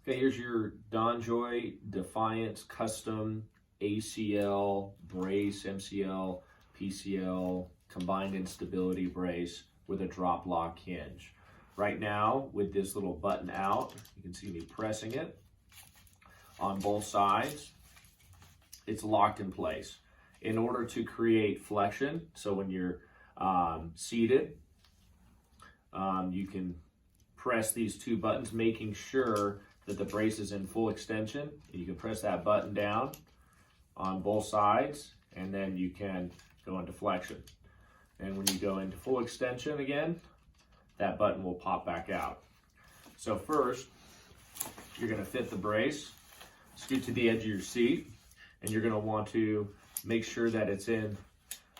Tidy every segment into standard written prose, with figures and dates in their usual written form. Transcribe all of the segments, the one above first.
Okay, here's your DonJoy Defiance Custom ACL brace, MCL, PCL, combined instability brace with a drop lock hinge. Right now, with this little button out, you can see me pressing it on both sides. It's locked in place. In order to create flexion, so when you're seated, you can press these two buttons, making sure that the brace is in full extension. You can press that button down on both sides, and then you can go into flexion. And when you go into full extension again, that button will pop back out. So first, you're gonna fit the brace, scoot to the edge of your seat, and you're gonna want to make sure that it's in,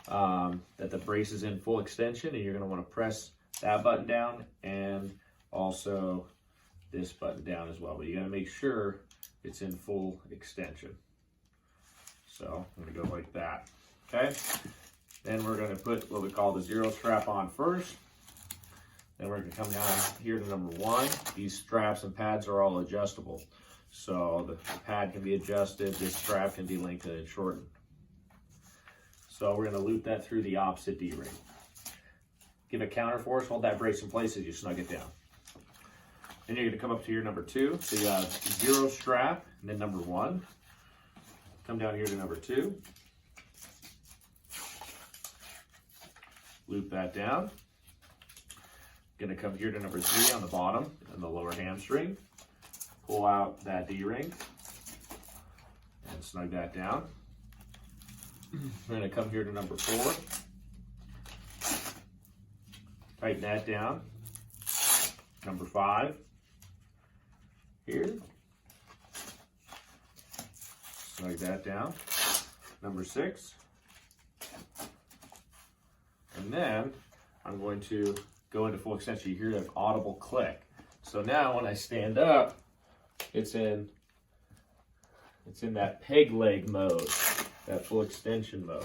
that the brace is in full extension, and you're gonna wanna press that button down and also this button down as well. But you gotta make sure it's in full extension. So I'm gonna go like that, okay? Then we're gonna put what we call the zero strap on first. Then we're gonna come down here to number 1. These straps and pads are all adjustable. So the pad can be adjusted, this strap can be lengthened and shortened. So we're gonna loop that through the opposite D-ring. Give a counter force, hold that brace in place as you snug it down. Then you're gonna come up to your number 2. So you have zero strap, and then number 1. Come down here to number 2. Loop that down. Gonna come here to number 3 on the bottom and the lower hamstring. Pull out that D-ring and snug that down. We're gonna come here to number 4. Tighten that down. Number 5. Here. Snug that down. Number 6. And then I'm going to go into full extension. You hear that audible click. So now when I stand up, it's in that peg leg mode, that full extension mode.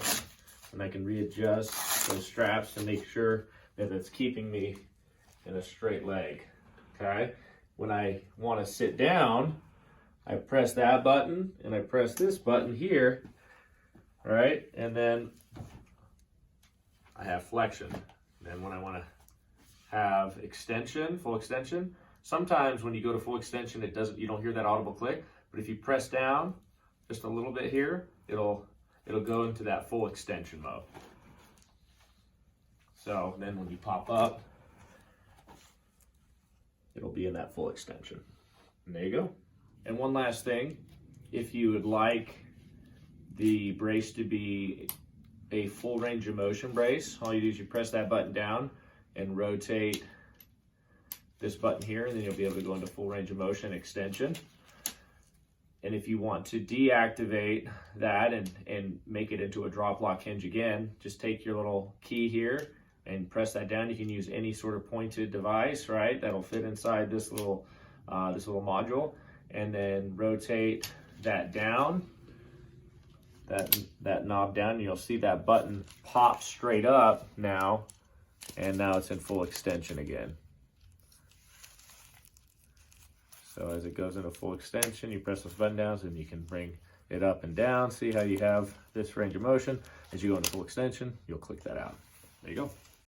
And I can readjust those straps to make sure that it's keeping me in a straight leg, okay? When I want to sit down, I press that button and I press this button here, all right? And then I have flexion. Then when I want to have extension, full extension, sometimes when you go to full extension, you don't hear that audible click, but if you press down just a little bit here, it'll go into that full extension mode. So then when you pop up, it'll be in that full extension. And there you go. And one last thing, if you would like the brace to be a full range of motion brace, all you do is you press that button down and rotate this button here, and then you'll be able to go into full range of motion extension. And if you want to deactivate that and make it into a drop lock hinge again, just take your little key here and press that down. You can use any sort of pointed device, right? That'll fit inside this little module, and then rotate that down, that knob down, and you'll see that button pop straight up now, and now it's in full extension again. So as it goes into full extension, you press those button downs and you can bring it up and down. See how you have this range of motion. As you go into full extension, you'll click that out. There you go.